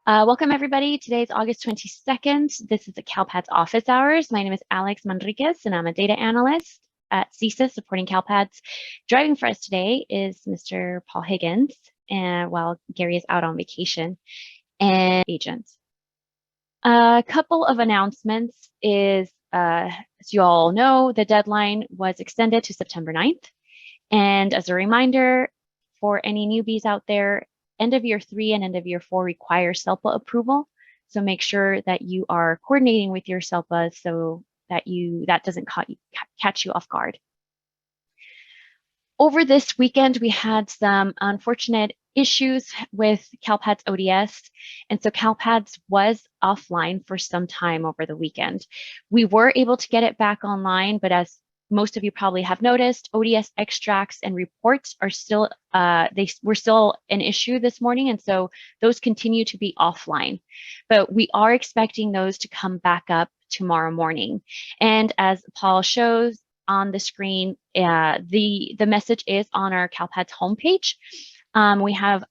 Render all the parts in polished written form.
Welcome everybody. Today is August 22nd. This is the CALPADS office hours. My name is Alex Manriquez and I'm a data analyst at CISA supporting CALPADS. Driving for us today is Mr. Paul Higgins, and while Gary is out on vacation, and agents. A couple of announcements is, as you all know, the deadline was extended to September 9th. And as a reminder for any newbies out there, end of year 3 and end of year 4 require CELPA approval. So make sure that you are coordinating with your CELPA so that that doesn't catch you off guard. Over this weekend, we had some unfortunate issues with CALPADS ODS, and so CALPADS was offline for some time over the weekend. We were able to get it back online, but as most of you probably have noticed, ODS extracts and reports are still, they were still an issue this morning, and so those continue to be offline. But we are expecting those to come back up tomorrow morning. And as Paul shows on the screen, the message is on our CALPADS homepage. We have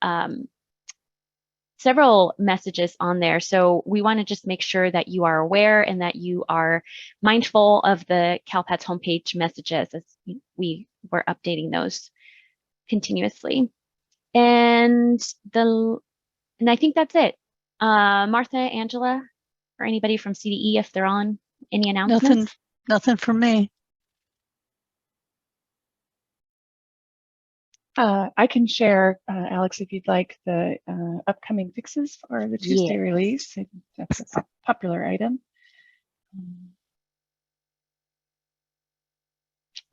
several messages on there. So we want to just make sure that you are aware and that you are mindful of the CALPADS homepage messages as we were updating those continuously. And I think that's it. Martha, Angela, or anybody from CDE, if they're on, any announcements? Nothing from me. I can share, Alex, if you'd like, the upcoming fixes for the Tuesday release. I think that's a popular item.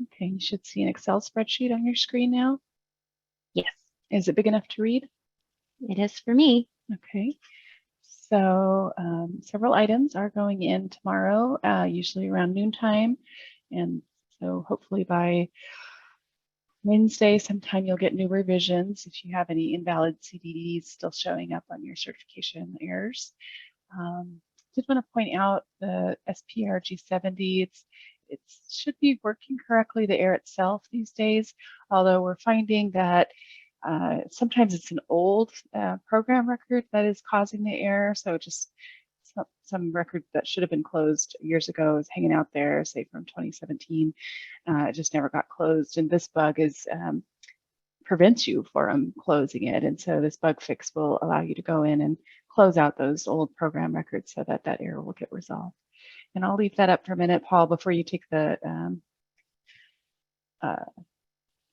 Okay, you should see an Excel spreadsheet on your screen now. Yes. Is it big enough to read? It is for me. Okay. So several items are going in tomorrow, usually around noontime. And so hopefully by Wednesday, sometime you'll get new revisions if you have any invalid CDDs still showing up on your certification errors. Did want to point out the SPRG70, it should be working correctly, the error itself these days, although we're finding that sometimes it's an old program record that is causing the error. So just some record that should have been closed years ago is hanging out there, say from 2017. It just never got closed. And this bug prevents you from closing it. And so this bug fix will allow you to go in and close out those old program records so that that error will get resolved. And I'll leave that up for a minute, Paul, before you take the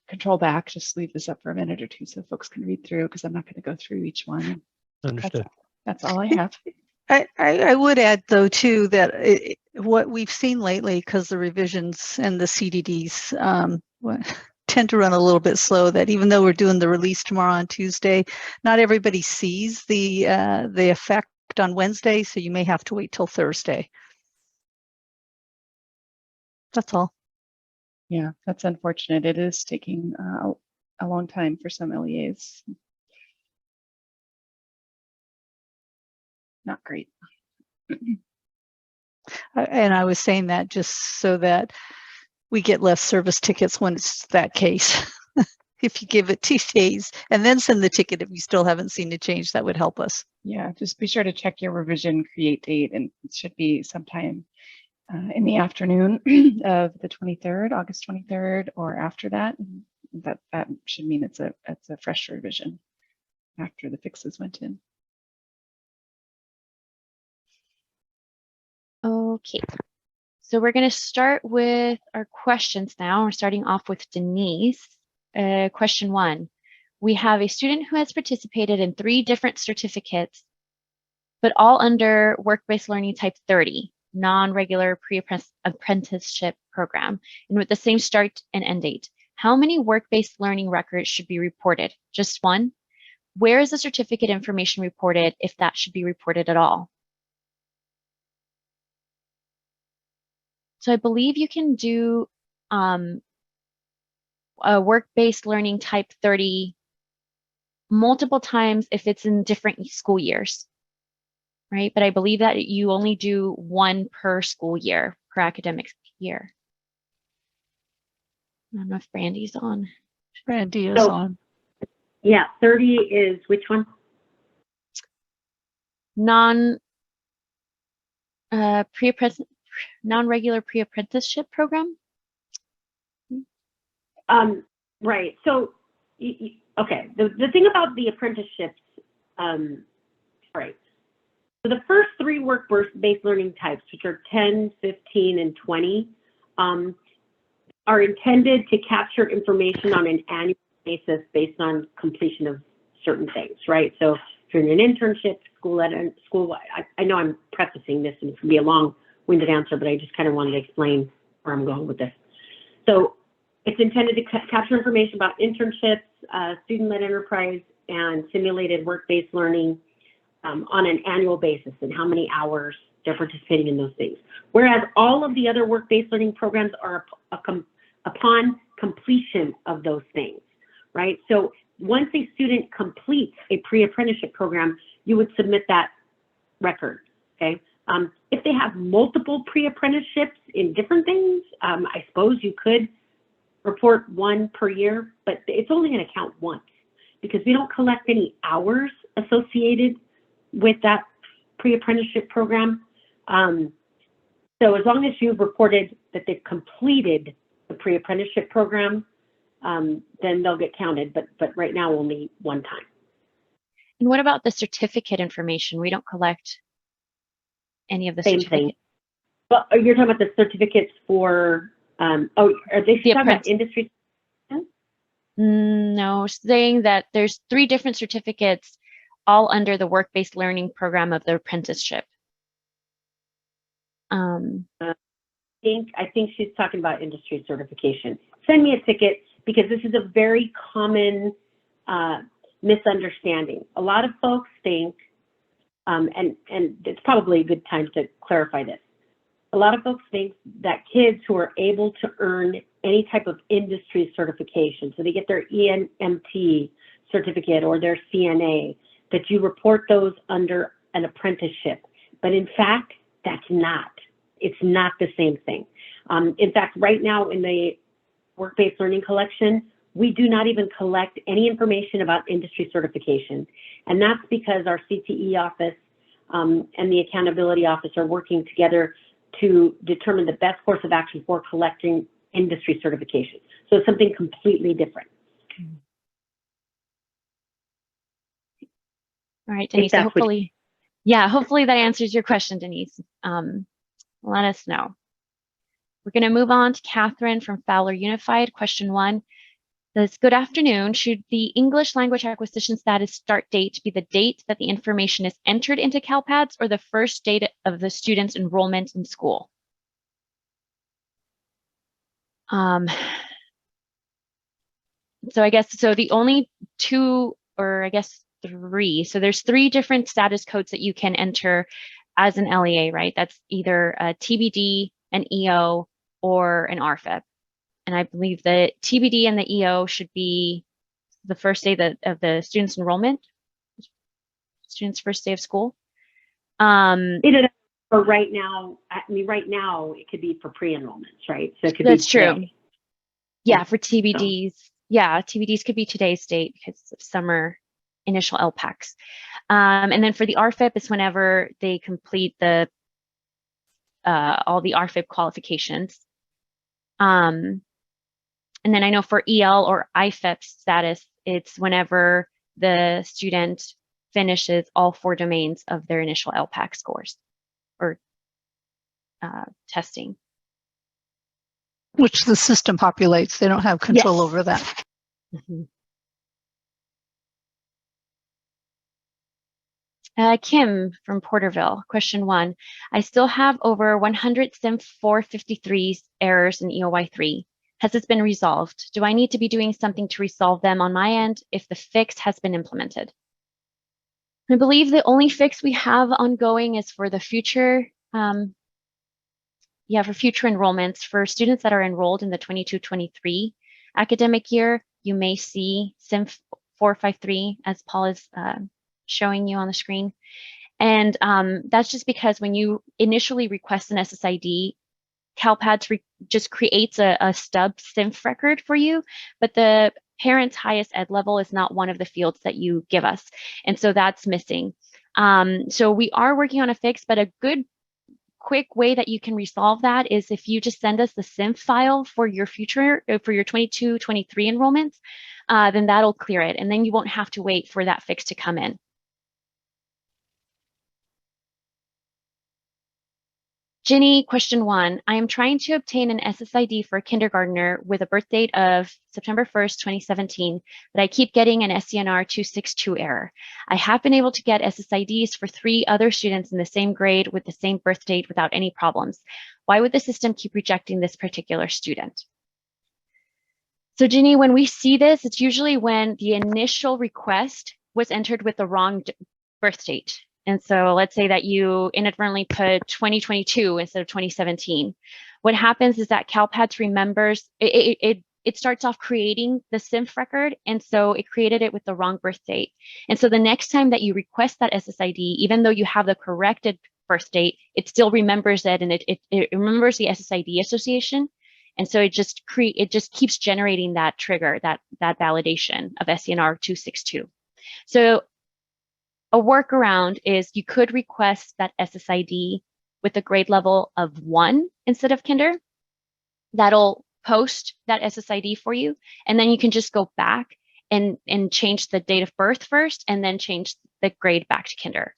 control back. Just leave this up for a minute or two so folks can read through, because I'm not going to go through each one. Understood. That's all I have. I would add, though, too, that what we've seen lately, because the revisions and the CDDs tend to run a little bit slow, that even though we're doing the release tomorrow on Tuesday, not everybody sees the effect on Wednesday, so you may have to wait till Thursday. That's all. Yeah, that's unfortunate. It is taking a long time for some LEAs. Not great. And I was saying that just so that we get less service tickets when it's that case. If you give it 2 days and then send the ticket if you still haven't seen the change, that would help us. Yeah, just be sure to check your revision create date, and it should be sometime in the afternoon of the 23rd, August 23rd, or after that. That should mean it's a fresh revision after the fixes went in. Okay, so we're going to start with our questions now. We're starting off with Denise. Question 1. We have a student who has participated in 3 different certificates, but all under work-based learning type 30, non-regular pre-apprenticeship program, and with the same start and end date. How many work-based learning records should be reported? Just 1? Where is the certificate information reported, if that should be reported at all? So I believe you can do a work-based learning type 30 multiple times if it's in different school years, right? But I believe that you only do 1 per school year, per academic year. I don't know if Brandy's on. Brandy is on. Yeah, 30 is which one? non non-regular pre-apprenticeship program? Right. So, okay. The thing about the apprenticeships, right. So the first three work-based learning types, which are 10, 15, and 20, are intended to capture information on an annual basis based on completion of certain things, right? So if you're in an internship, I know I'm prefacing this and it can be a long-winded answer, but I just kind of wanted to explain where I'm going with this. So it's intended to capture information about internships, student-led enterprise, and simulated work-based learning on an annual basis and how many hours they're participating in those things. Whereas all of the other work-based learning programs are upon completion of those things, right? So once a student completes a pre-apprenticeship program, you would submit that record, okay? If they have multiple pre-apprenticeships in different things, I suppose you could report one per year, but it's only going to count once because we don't collect any hours associated with that pre-apprenticeship program. So as long as you've reported that they've completed the pre-apprenticeship program, then they'll get counted, but right now only one time. And what about the certificate information? We don't collect any of the Same certificates. thing. Well, you're talking about the certificates for, are they talking about industry? No, saying that there's 3 different certificates all under the work-based learning program of the apprenticeship. I think she's talking about industry certification. Send me a ticket because this is a very common misunderstanding. A lot of folks think, and it's probably a good time to clarify this. A lot of folks think that kids who are able to earn any type of industry certification, so they get their ENMT certificate or their CNA, that you report those under an apprenticeship. But in fact, it's not the same thing. In fact, right now in the work-based learning collection, we do not even collect any information about industry certification. And that's because our CTE office and the accountability office are working together to determine the best course of action for collecting industry certification. So it's something completely different. All right, Denise, so hopefully that answers your question, Denise. Let us know. We're going to move on to Catherine from Fowler Unified. Question 1 says, good afternoon. Should the English language acquisition status start date be the date that the information is entered into CALPADS or the first date of the student's enrollment in school? So I guess, the only 2, or I guess 3, so there's 3 different status codes that you can enter as an LEA, right? That's either a TBD, an EO, or an RFIP. And I believe the TBD and the EO should be the first day of the student's enrollment, student's first day of school. For right now, right now it could be for pre-enrollments, right? So it could That's be true. today. Yeah, for TBDs. Yeah, TBDs could be today's date because of summer initial LPACs. And then for the RFIP, it's whenever they complete the all the RFIP qualifications. And then I know for EL or IFEP status, it's whenever the student finishes all 4 domains of their initial LPAC scores or testing. Which the system populates. They don't have control over that. Mm-hmm. Kim from Porterville, question 1. I still have over 100 SIM 453 errors in EOY3. Has this been resolved? Do I need to be doing something to resolve them on my end if the fix has been implemented? I believe the only fix we have ongoing is for the future, for future enrollments. For students that are enrolled in the 22-23 academic year, you may see SIM 453 as Paul is showing you on the screen. And that's just because when you initially request an SSID, CALPADS just creates a stub SIMF record for you, but the parent's highest ed level is not one of the fields that you give us. And so that's missing. So we are working on a fix, but a good quick way that you can resolve that is if you just send us the SIM file for your future, for your 22, 23 enrollments, then that'll clear it. And then you won't have to wait for that fix to come in. Ginny, question 1. I am trying to obtain an SSID for a kindergartner with a birth date of September 1st, 2017, but I keep getting an SCNR 262 error. I have been able to get SSIDs for 3 other students in the same grade with the same birth date without any problems. Why would the system keep rejecting this particular student? So Ginny, when we see this, it's usually when the initial request was entered with the wrong birth date. And so let's say that you inadvertently put 2022 instead of 2017. What happens is that CalPADS remembers, it starts off creating the SIMF record, and so it created it with the wrong birth date. And so the next time that you request that SSID, even though you have the corrected birth date, it still remembers it, and it remembers the SSID association. And so it just keeps generating that trigger, that validation of SCNR 262. So a workaround is you could request that SSID with a grade level of 1 instead of kinder. That'll post that SSID for you. And then you can just go back and change the date of birth first, and then change the grade back to kinder.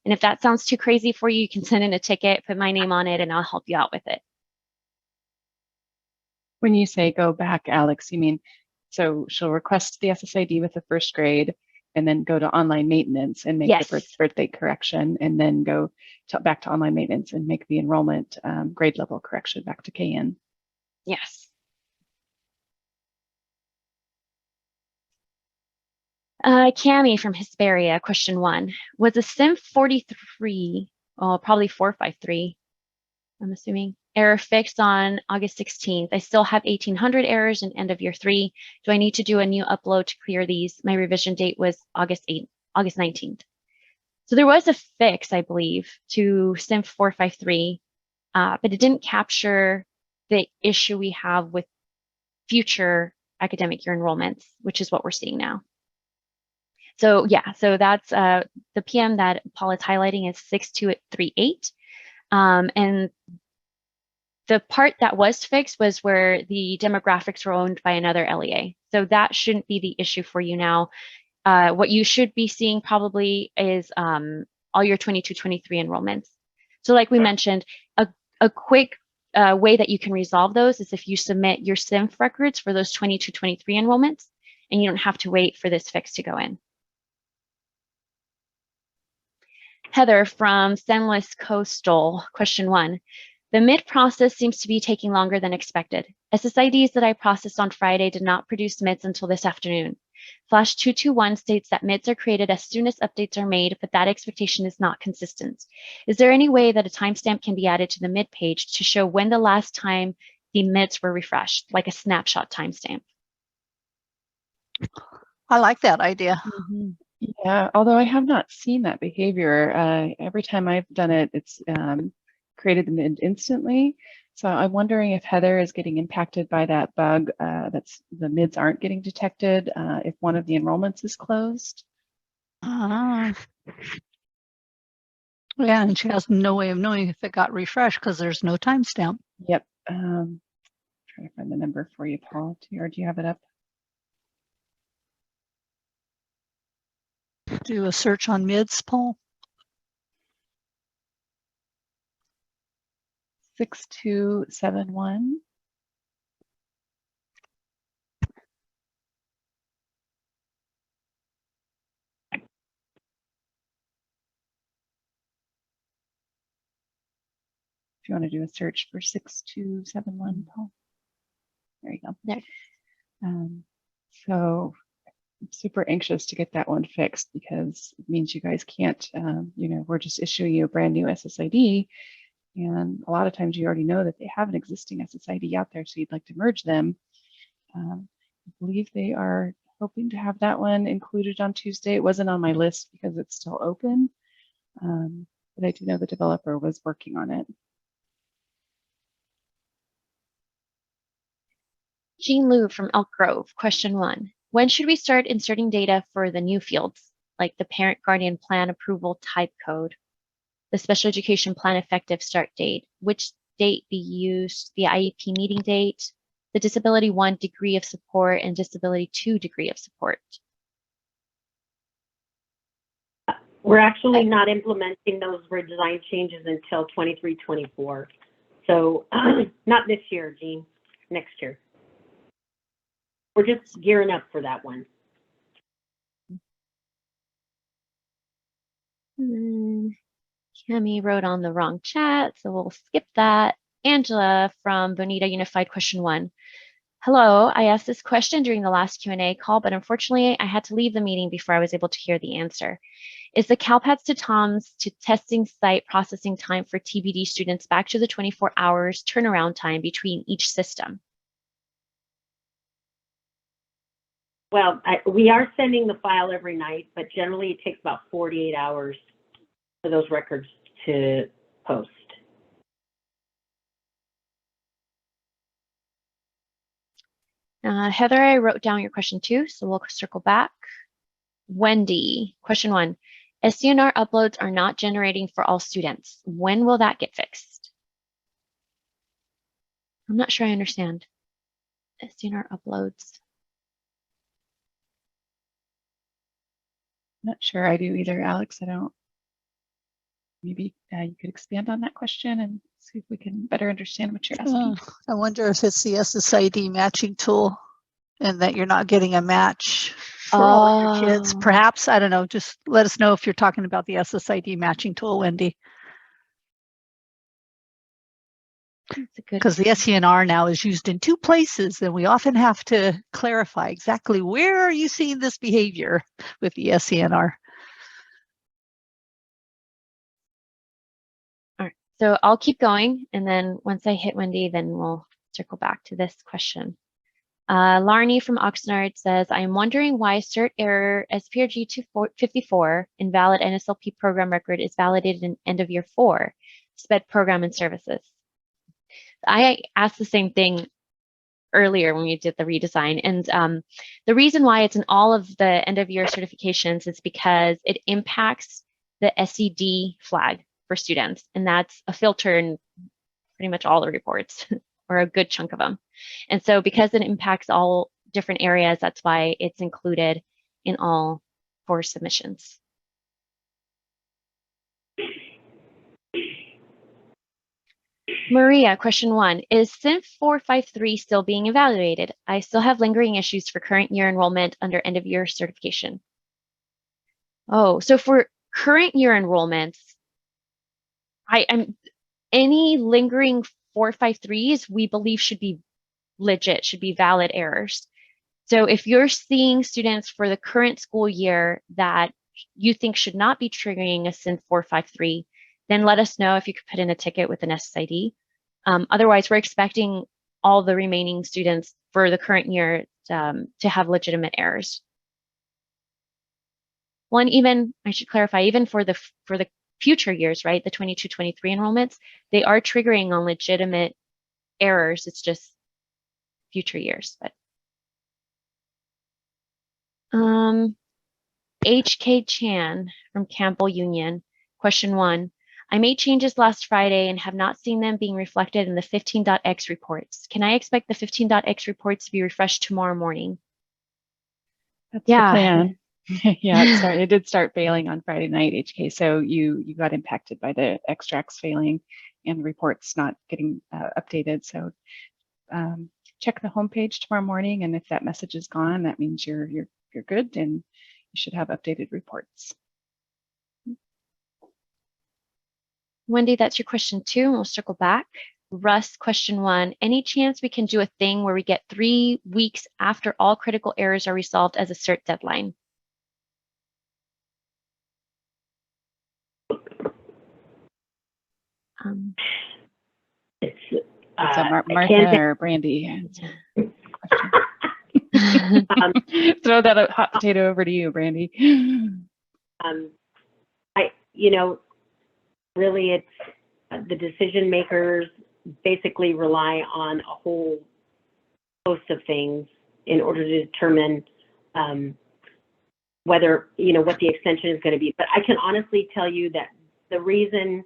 And if that sounds too crazy for you, you can send in a ticket, put my name on it, and I'll help you out with it. When you say go back, Alex, you mean, so she'll request the SSID with the first grade and then go to online maintenance and make Yes. the birth date correction, and then go back to online maintenance and make the enrollment grade level correction back to KN. Yes. Cami from Hesperia, question 1. Was a SIM 43, probably 453, I'm assuming, error fixed on August 16th? I still have 1800 errors in end of year 3. Do I need to do a new upload to clear these? My revision date was August 19th. So there was a fix, I believe, to SIM 453, but it didn't capture the issue we have with future academic year enrollments, which is what we're seeing now. So yeah, so that's the PM that Paul is highlighting is 6238. And the part that was fixed was where the demographics were owned by another LEA. So that shouldn't be the issue for you now. What you should be seeing probably is all your 22, 23 enrollments. So like we mentioned, a quick way that you can resolve those is if you submit your SIMF records for those 22, 23 enrollments, and you don't have to wait for this fix to go in. Heather from San Luis Coastal, question 1. The MID process seems to be taking longer than expected. SSIDs that I processed on Friday did not produce MIDs until this afternoon. Flash 221 states that MIDs are created as soon as updates are made, but that expectation is not consistent. Is there any way that a timestamp can be added to the MID page to show when the last time the MIDs were refreshed, like a snapshot timestamp? I like that idea. Mm-hmm. Yeah, although I have not seen that behavior. Every time I've done it, it's created the MID instantly. So I'm wondering if Heather is getting impacted by that bug, that's the MIDs aren't getting detected if one of the enrollments is closed. Yeah, and she has no way of knowing if it got refreshed because there's no timestamp. Yep. Trying to find the number for you, Paul. Or do you have it up? Do a search on MIDs, Paul. 6271. If you want to do a search for 6271, Paul. There you go. There. So I'm super anxious to get that one fixed, because it means you guys can't, we're just issuing you a brand new SSID. And a lot of times you already know that they have an existing SSID out there, so you'd like to merge them. I believe they are hoping to have that one included on Tuesday. It wasn't on my list because it's still open, but I do know the developer was working on it. Jean Liu from Elk Grove, question 1. When should we start inserting data for the new fields, like the parent guardian plan approval type code, the special education plan effective start date, which date be used, the IEP meeting date, the disability 1 degree of support, and disability 2 degree of support. We're actually not implementing those design changes until 23-24. So not this year, Jean, next year. We're just gearing up for that one. Cami wrote on the wrong chat, so we'll skip that. Angela from Bonita Unified, question 1. Hello, I asked this question during the last Q&A call, but unfortunately I had to leave the meeting before I was able to hear the answer. Is the CALPADS to TOMS to testing site processing time for TBD students back to the 24 hours turnaround time between each system? Well, we are sending the file every night, but generally it takes about 48 hours for those records to post. Heather, I wrote down your question too, so we'll circle back. Wendy, question 1. SCNR uploads are not generating for all students. When will that get fixed? I'm not sure I understand. SCNR uploads. Not sure I do either, Alex. I don't. Maybe you could expand on that question and see if we can better understand what you're asking. I wonder if it's the SSID matching tool and that you're not getting a match for all of your kids. Perhaps, I don't know, just let us know if you're talking about the SSID matching tool, Wendy. Because the SCNR now is used in 2 places, and we often have to clarify exactly where are you seeing this behavior with the SCNR. All right, so I'll keep going, and then once I hit Wendy, then we'll circle back to this question. Larnie from Oxnard says, I am wondering why cert error SPRG 254 invalid NSLP program record is validated in end of year 4, SPED program and services. I asked the same thing earlier when we did the redesign, and the reason why it's in all of the end of year certifications is because it impacts the SED flag for students, and that's a filter in pretty much all the reports or a good chunk of them. And so because it impacts all different areas, that's why it's included in all 4 submissions. Maria, question 1. Is CINF 453 still being evaluated? I still have lingering issues for current year enrollment under end of year certification. Oh, so for current year enrollments, any lingering 453s we believe should be legit, should be valid errors. So if you're seeing students for the current school year that you think should not be triggering a CINF 453, then let us know if you could put in a ticket with an SSID. Otherwise, we're expecting all the remaining students for the current year to have legitimate errors. Well, and even, I should clarify, even for the future years, right, the 22-23 enrollments, they are triggering on legitimate errors. It's just future years. But HK Chan from Campbell Union, question 1. I made changes last Friday and have not seen them being reflected in the 15.x reports. Can I expect the 15.x reports to be refreshed tomorrow morning? That's the plan. Yeah, it did start failing on Friday night, HK. So you got impacted by the extracts failing and the reports not getting updated. So check the homepage tomorrow morning, and if that message is gone, that means you're good and you should have updated reports. Wendy, that's your question 2, and we'll circle back. Russ, question 1. Any chance we can do a thing where we get 3 weeks after all critical errors are resolved as a cert deadline? It's Martha or Brandy. Throw that hot potato over to you, Brandy. Really, it's the decision makers basically rely on a whole host of things in order to determine whether, what the extension is going to be. But I can honestly tell you that the reason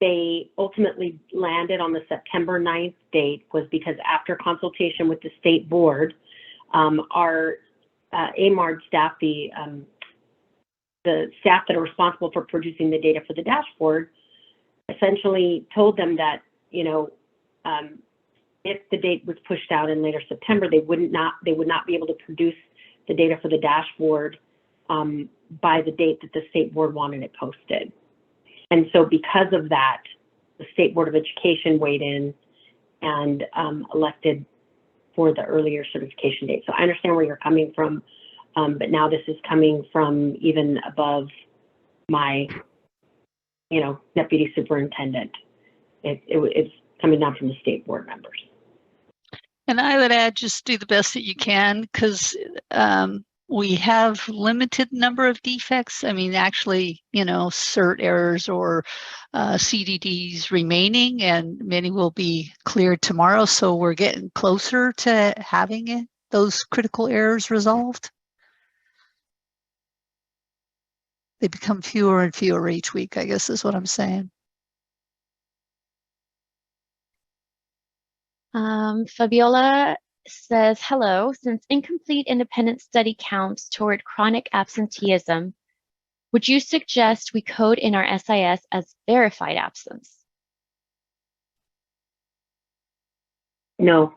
they ultimately landed on the September 9th date was because after consultation with the state board, our AMARD staff, the staff that are responsible for producing the data for the dashboard, essentially told them that, if the date was pushed out in later September, they would not be able to produce the data for the dashboard by the date that the state board wanted it posted. And so because of that, the State Board of Education weighed in and elected for the earlier certification date. So I understand where you're coming from, but now this is coming from even above my, deputy superintendent. It's coming down from the state board members. And I would add, just do the best that you can, because we have limited number of defects. I mean, actually, cert errors or CDDs remaining, and many will be cleared tomorrow. So we're getting closer to having those critical errors resolved. They become fewer and fewer each week, I guess is what I'm saying. Fabiola says, hello, since incomplete independent study counts toward chronic absenteeism, would you suggest we code in our SIS as verified absence? No.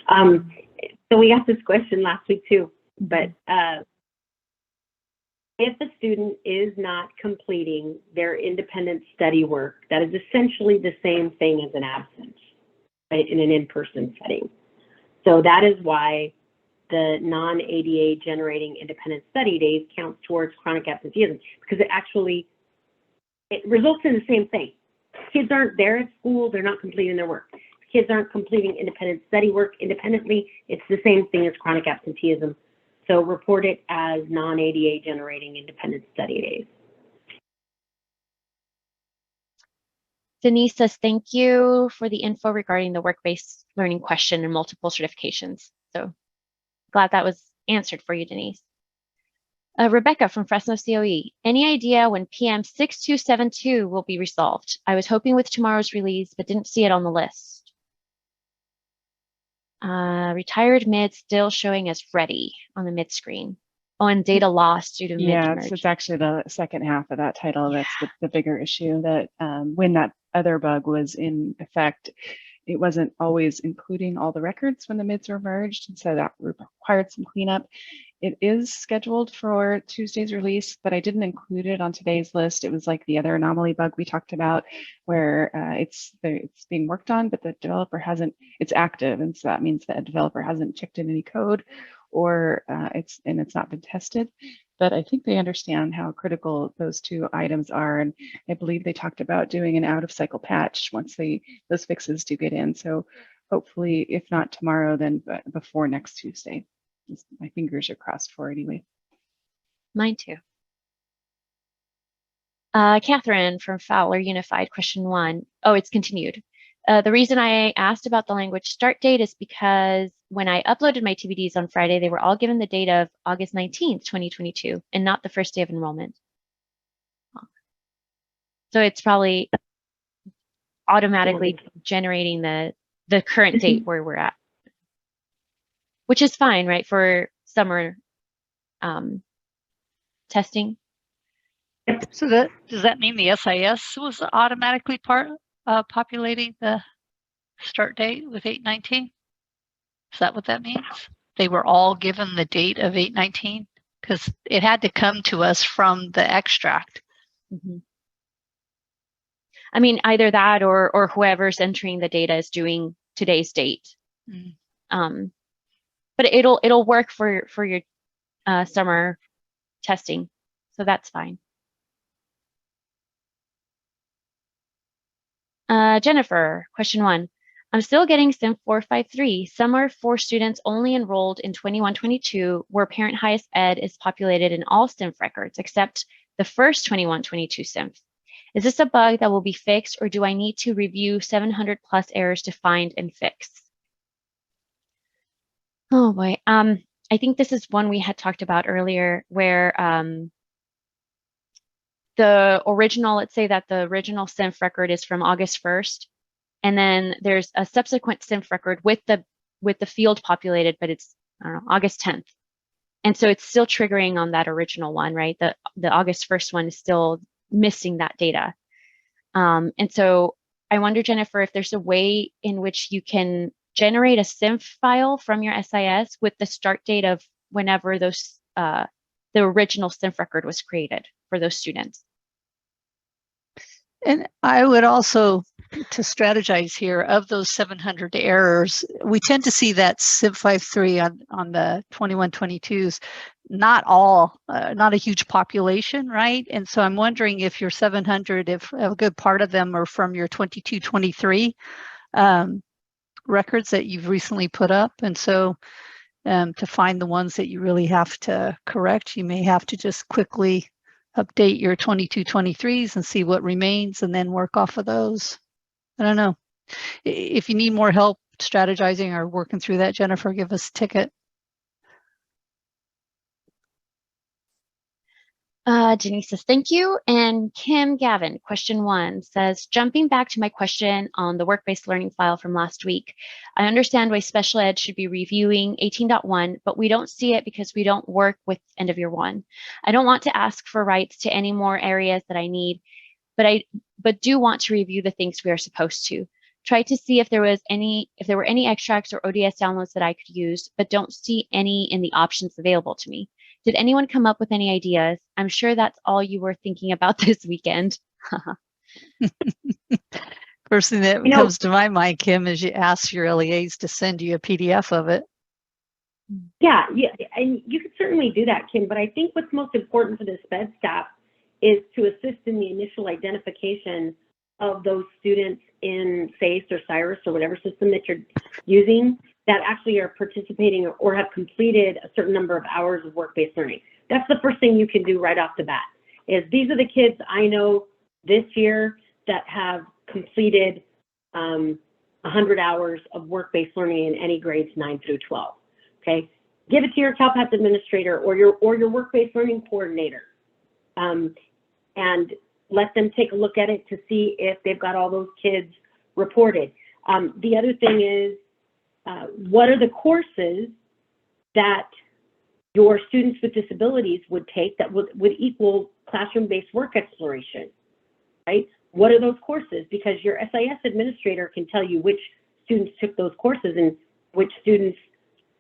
So we asked this question last week too, but if a student is not completing their independent study work, that is essentially the same thing as an absence, right, in an in-person setting. So that is why the non-ADA generating independent study days counts towards chronic absenteeism, because it results in the same thing. Kids aren't there at school, they're not completing their work. Kids aren't completing independent study work independently, it's the same thing as chronic absenteeism. So report it as non-ADA generating independent study days. Denise says, thank you for the info regarding the work-based learning question and multiple certifications. So glad that was answered for you, Denise. Rebecca from Fresno COE, any idea when PM 6272 will be resolved? I was hoping with tomorrow's release, but didn't see it on the list. Retired mid still showing as ready on the mid screen. Oh, and data loss due to mid merge. It's actually the second half of that title. That's the bigger issue, that when that other bug was in effect, it wasn't always including all the records when the mids were merged, and so that required some cleanup. It is scheduled for Tuesday's release, but I didn't include it on today's list. It was like the other anomaly bug we talked about, where it's being worked on, but the developer hasn't. It's active, and so that means that a developer hasn't checked in any code, or it's not been tested. But I think they understand how critical those two items are, and I believe they talked about doing an out-of-cycle patch once those fixes do get in. So hopefully, if not tomorrow, then before next Tuesday. My fingers are crossed for anyway. Mine too. Catherine from Fowler Unified, question 1. Oh, it's continued. The reason I asked about the language start date is because when I uploaded my TBDs on Friday, they were all given the date of August 19th, 2022, and not the first day of enrollment. So it's probably automatically generating the current date where we're at, which is fine, right, for summer testing. So does that mean the SIS was automatically populating the start date with 8/19? Is that what that means? They were all given the date of 8/19? Because it had to come to us from the extract. Mm-hmm. I mean, either that or whoever's entering the data is doing today's date. Mm. But it'll work for your summer testing, so that's fine. Jennifer, question 1. I'm still getting SIM 453. Summer for students only enrolled in 21-22, where parent highest ed is populated in all SIM records except the first 21-22 SIMs. Is this a bug that will be fixed, or do I need to review 700 plus errors to find and fix? Oh boy. I think this is one we had talked about earlier where the original, let's say that the original CINF record is from August 1st, and then there's a subsequent CINF record with the field populated, but it's, I don't know, August 10th. And so it's still triggering on that original one, right? The August 1st one is still missing that data. And so I wonder, Jennifer, if there's a way in which you can generate a CINF file from your SIS with the start date of whenever those the original CINF record was created for those students. And I would also, to strategize here, of those 700 errors, we tend to see that CIV53 on the 21-22s, not all, not a huge population, right? And so I'm wondering if your 700, if a good part of them are from your 22-23 records that you've recently put up. And so to find the ones that you really have to correct, you may have to just quickly update your 22-23s and see what remains and then work off of those. I don't know. If you need more help strategizing or working through that, Jennifer, give us a ticket. Denise says, thank you. And Kim Gavin, question 1 says, jumping back to my question on the work-based learning file from last week, I understand why special ed should be reviewing 18.1, but we don't see it because we don't work with end of year 1. I don't want to ask for rights to any more areas that I need, but do want to review the things we are supposed to. Try to see if there were any extracts or ODS downloads that I could use, but don't see any in the options available to me. Did anyone come up with any ideas? I'm sure that's all you were thinking about this weekend. First thing that comes to my mind, Kim, is you ask your LEAs to send you a PDF of it. Yeah, and you could certainly do that, Kim, but I think what's most important for the SPED staff is to assist in the initial identification of those students in SACE or CYRUS or whatever system that you're using that actually are participating or have completed a certain number of hours of work-based learning. That's the first thing you can do right off the bat, is these are the kids I know this year that have completed 100 hours of work-based learning in any grades 9 through 12, okay? Give it to your CALPADS administrator or your work-based learning coordinator, and let them take a look at it to see if they've got all those kids reported. The other thing is, what are the courses that your students with disabilities would take that would equal classroom-based work exploration, right? What are those courses? Because your SIS administrator can tell you which students took those courses and which students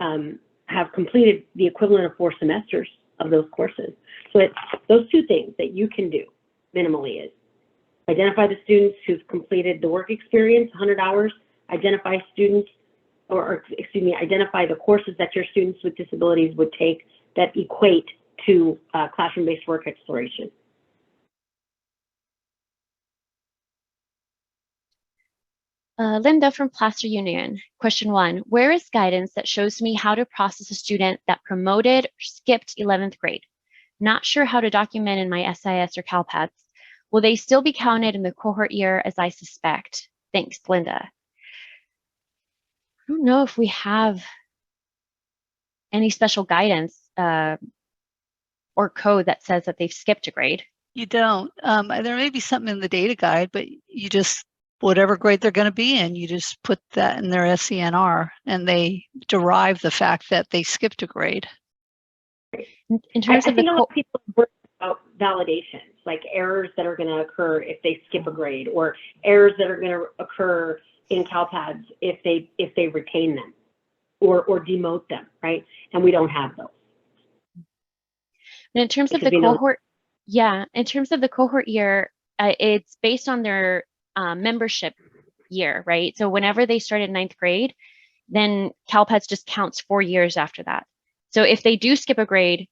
have completed the equivalent of 4 semesters of those courses. So it's those 2 things that you can do minimally is identify the students who've completed the work experience, 100 hours, identify students, or excuse me, identify the courses that your students with disabilities would take that equate to classroom-based work exploration. Linda from Placer Union, question 1. Where is guidance that shows me how to process a student that promoted or skipped 11th grade? Not sure how to document in my SIS or CALPADS. Will they still be counted in the cohort year as I suspect? Thanks, Linda. I don't know if we have any special guidance or code that says that they've skipped a grade. You don't. There may be something in the data guide, but you just, whatever grade they're going to be in, you just put that in their SCNR and they derive the fact that they skipped a grade. In terms I of think the a lot of people worry about validations, like errors that are going to occur if they skip a grade, or errors that are going to occur in CALPADS if they retain them or demote them, right? And we don't have those. And in terms of the cohort, in terms of the cohort year, it's based on their membership year, right? So whenever they started 9th grade, then CALPADS just counts 4 years after that. So if they do skip a grade,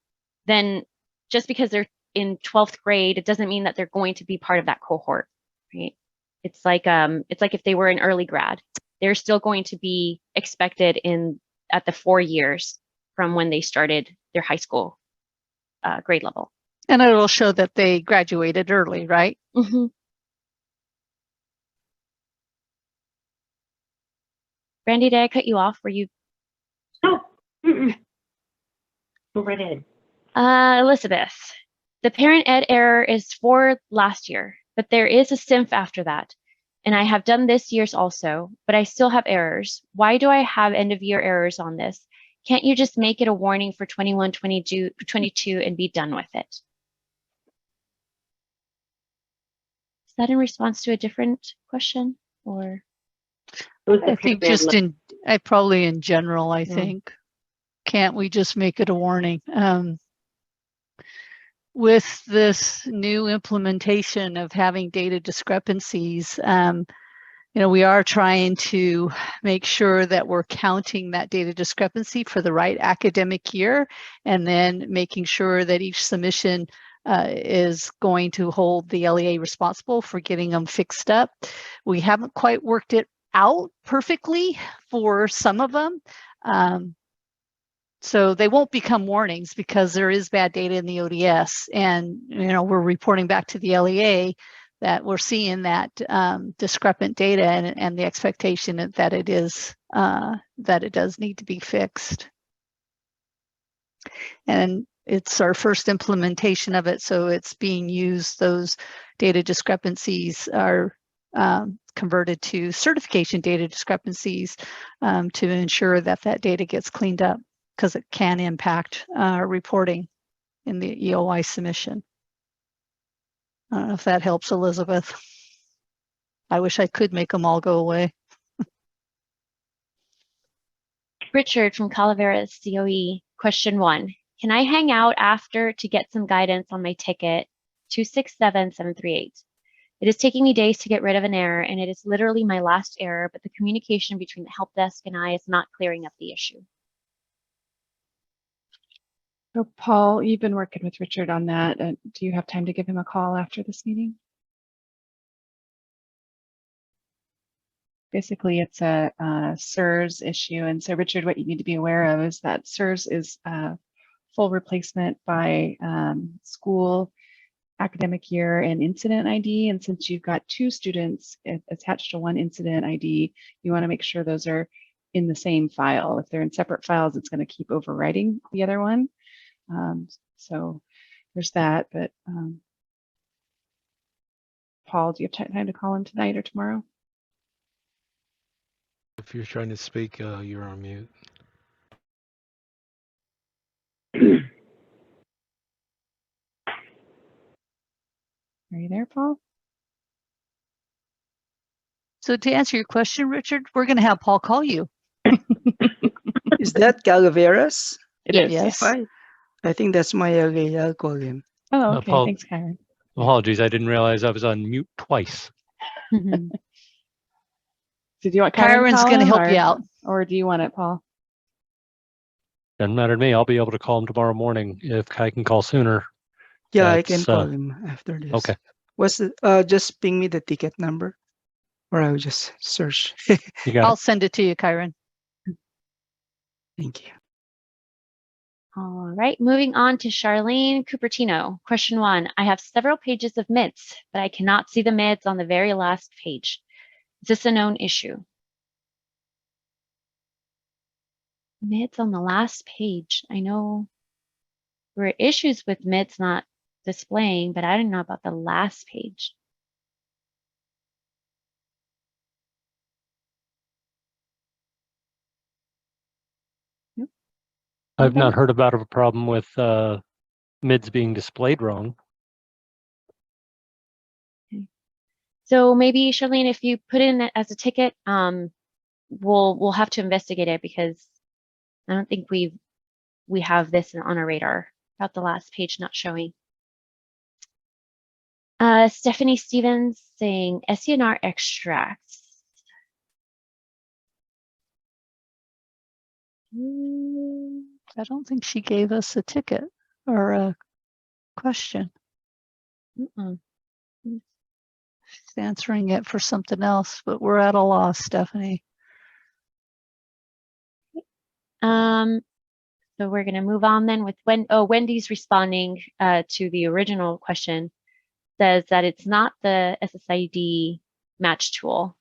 then just because they're in 12th grade, it doesn't mean that they're going to be part of that cohort, right? It's like if they were an early grad, they're still going to be expected at the 4 years from when they started their high school grade level. And it will show that they graduated early, right? Mm-hmm. Brandy, did I cut you off? Were you? No. Go right ahead. Elizabeth, the parent ed error is for last year, but there is a SINF after that. And I have done this year's also, but I still have errors. Why do I have end of year errors on this? Can't you just make it a warning for 21, 22 and be done with it? Is that in response to a different question or? I think just probably in general, I Yeah. think. Can't we just make it a warning? With this new implementation of having data discrepancies, we are trying to make sure that we're counting that data discrepancy for the right academic year, and then making sure that each submission is going to hold the LEA responsible for getting them fixed up. We haven't quite worked it out perfectly for some of them. So they won't become warnings because there is bad data in the ODS, and we're reporting back to the LEA that we're seeing that discrepant data, and the expectation that it does need to be fixed. And it's our first implementation of it, so it's being used. Those data discrepancies are converted to certification data discrepancies to ensure that that data gets cleaned up, because it can impact reporting in the EOI submission. I don't know if that helps, Elizabeth. I wish I could make them all go away. Richard from Calaveras COE, question 1. Can I hang out after to get some guidance on my ticket 267738? It is taking me days to get rid of an error, and it is literally my last error, but the communication between the help desk and I is not clearing up the issue. So Paul, you've been working with Richard on that. Do you have time to give him a call after this meeting? Basically, it's a SIRS issue. And so Richard, what you need to be aware of is that SIRS is a full replacement by school, academic year, and incident ID. And since you've got 2 students attached to one incident ID, you want to make sure those are in the same file. If they're in separate files, it's going to keep overwriting the other one. So there's that, but Paul, do you have time to call in tonight or tomorrow? If you're trying to speak, you're on mute. Are you there, Paul? So to answer your question, Richard, we're going to have Paul call you. Is that Calaveras? It is. Yes. Fine. I think that's my LA. I'll call him. Oh, okay. Paul, Thanks, Kyron. apologies, I didn't realize I was on mute twice. Did you want Kyron Kyron's going to help you out. Or do you want it, Paul? Doesn't matter to me. I'll be able to call him tomorrow morning if I can call sooner. Yeah, I can call him after this. Okay. What's the, just ping me the ticket number, or I'll just search. You got I'll it. send it to you, Kyron. Thank you. All right, moving on to Charlene Cupertino. Question 1. I have several pages of MIDs, but I cannot see the MIDs on the very last page. Is this a known issue? MIDs on the last page. I know there were issues with MIDs not displaying, but I don't know about the last page. Nope. I've Okay. not heard about a problem with MIDs being displayed wrong. So maybe, Charlene, if you put in it as a ticket, we'll have to investigate it, because I don't think we have this on our radar about the last page not showing. Stephanie Stevens saying SCNR extracts. I don't think she gave us a ticket or a question. She's answering it for something else, but we're at a loss, Stephanie. So we're going to move on then with Wendy's responding to the original question. Says that it's not the SSID match tool.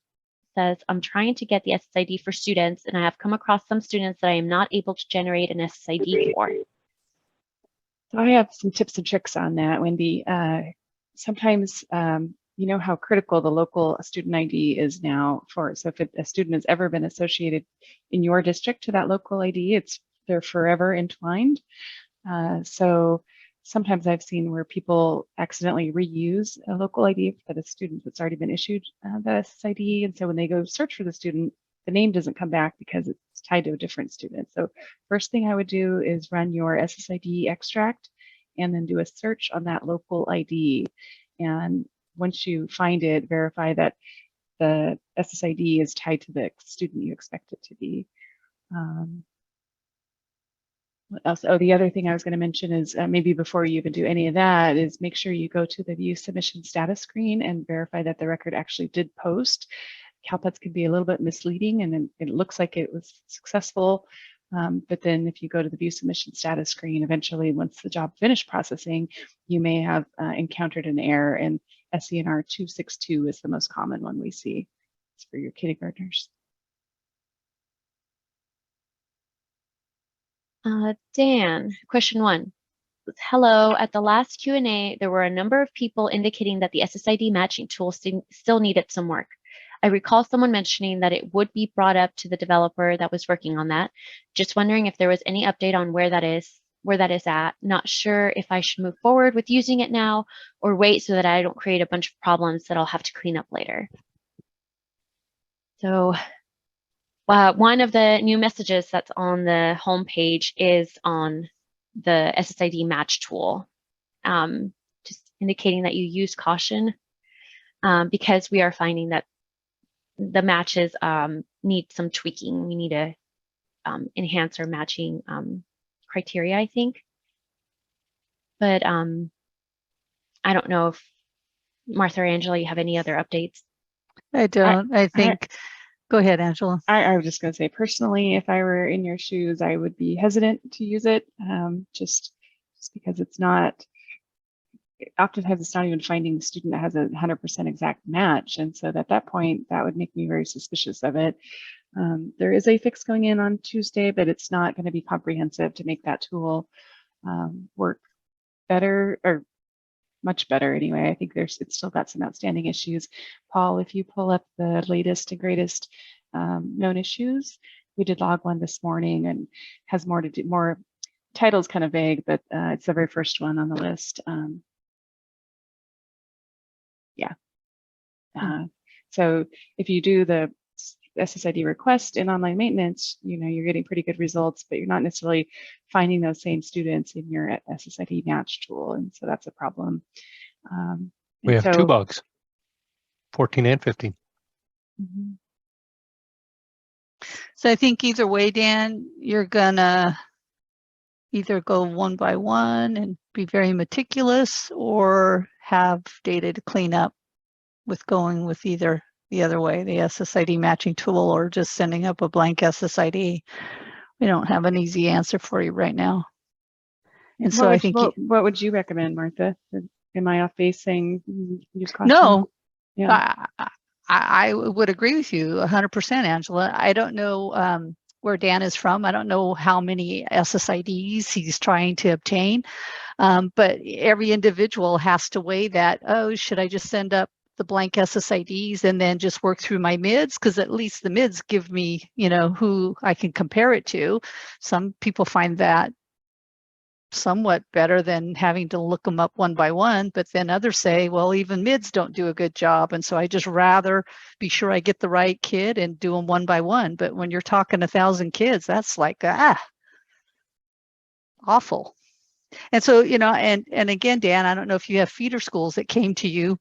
Says, I'm trying to get the SSID for students, and I have come across some students that I am not able to generate an SSID for. So I have some tips and tricks on that, Wendy. Sometimes you know how critical the local student ID is now for, so if a student has ever been associated in your district to that local ID, they're forever entwined. So sometimes I've seen where people accidentally reuse a local ID for the student that's already been issued the SSID. And so when they go search for the student, the name doesn't come back because it's tied to a different student. So first thing I would do is run your SSID extract and then do a search on that local ID. And once you find it, verify that the SSID is tied to the student you expect it to be. What else? Oh, the other thing I was going to mention is maybe before you even do any of that is make sure you go to the view submission status screen and verify that the record actually did post. CALPADS can be a little bit misleading, and then it looks like it was successful. But then if you go to the view submission status screen, eventually once the job finished processing, you may have encountered an error, and SCNR 262 is the most common one we see. It's for your kindergartners. Dan, question 1. Hello, at the last Q&A, there were a number of people indicating that the SSID matching tool still needed some work. I recall someone mentioning that it would be brought up to the developer that was working on that. Just wondering if there was any update on where that is at. Not sure if I should move forward with using it now or wait so that I don't create a bunch of problems that I'll have to clean up later. So one of the new messages that's on the home page is on the SSID match tool, just indicating that you use caution because we are finding that the matches need some tweaking. We need to enhance our matching criteria, I think. But I don't know if Martha or Angela, you have any other updates? I don't. I think. Go ahead, Angela. I was just going to say, personally, if I were in your shoes, I would be hesitant to use it, just because it's not. Oftentimes, it's not even finding the student that has a 100% exact match, and so at that point, that would make me very suspicious of it. There is a fix going in on Tuesday, but it's not going to be comprehensive to make that tool work better, or much better anyway. I think it's still got some outstanding issues. Paul, if you pull up the latest and greatest known issues, we did log one this morning and has more to do. More title's kind of vague, but it's the very first one on the list. So if you do the SSID request in online maintenance, you're getting pretty good results, but you're not necessarily finding those same students in your SSID match tool, and so that's a problem. We have 2 bugs, 14 and 15. Mm-hmm. So I think either way, Dan, you're gonna either go one by one and be very meticulous, or have data to clean up with going with either the other way, the SSID matching tool, or just sending up a blank SSID. We don't have an easy answer for you right now. And so I think what would you recommend, Martha? Am I off base saying use caution? No, yeah. I would agree with you 100%, Angela. I don't know where Dan is from. I don't know how many SSIDs he's trying to obtain, but every individual has to weigh that. Oh, should I just send up the blank SSIDs and then just work through my mids? Because at least the mids give me, who I can compare it to. Some people find that somewhat better than having to look them up one by one, but then others say, well, even mids don't do a good job, and so I just rather be sure I get the right kid and do them one by one. But when you're talking 1,000 kids, that's like awful. And so, and again, Dan, I don't know if you have feeder schools that came to you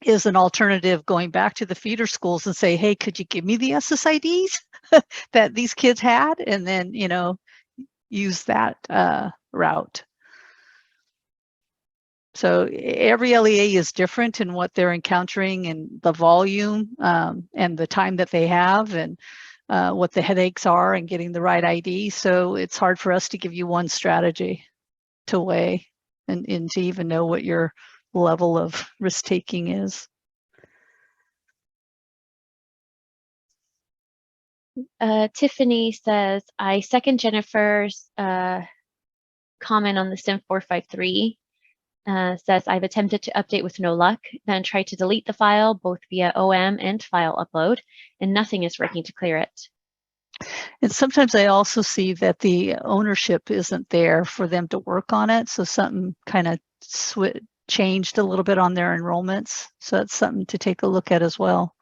is an alternative, going back to the feeder schools and say, hey, could you give me the SSIDs that these kids had, and then use that route. So every LEA is different in what they're encountering and the volume and the time that they have, and what the headaches are and getting the right ID. So it's hard for us to give you one strategy to weigh and to even know what your level of risk taking is. Tiffany says, I second Jennifer's comment on the SIM 453 says, I've attempted to update with no luck, then tried to delete the file both via OM and file upload, and nothing is working to clear it. And sometimes I also see that the ownership isn't there for them to work on it. So something kind of changed a little bit on their enrollments. So that's something to take a look at as well.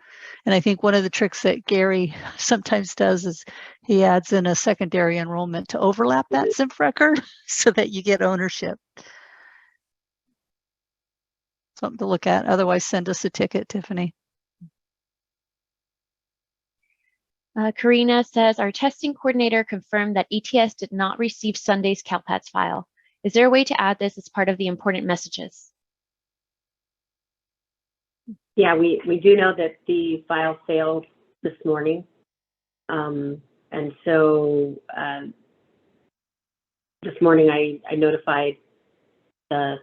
And I think one of the tricks that Gary sometimes does is he adds in a secondary enrollment to overlap that SIMF record so that you get ownership. Something to look at. Otherwise, send us a ticket, Tiffany. Karina says, our testing coordinator confirmed that ETS did not receive Sunday's CalPADS file. Is there a way to add this as part of the important messages? Yeah, we do know that the file failed this morning. And so this morning I notified the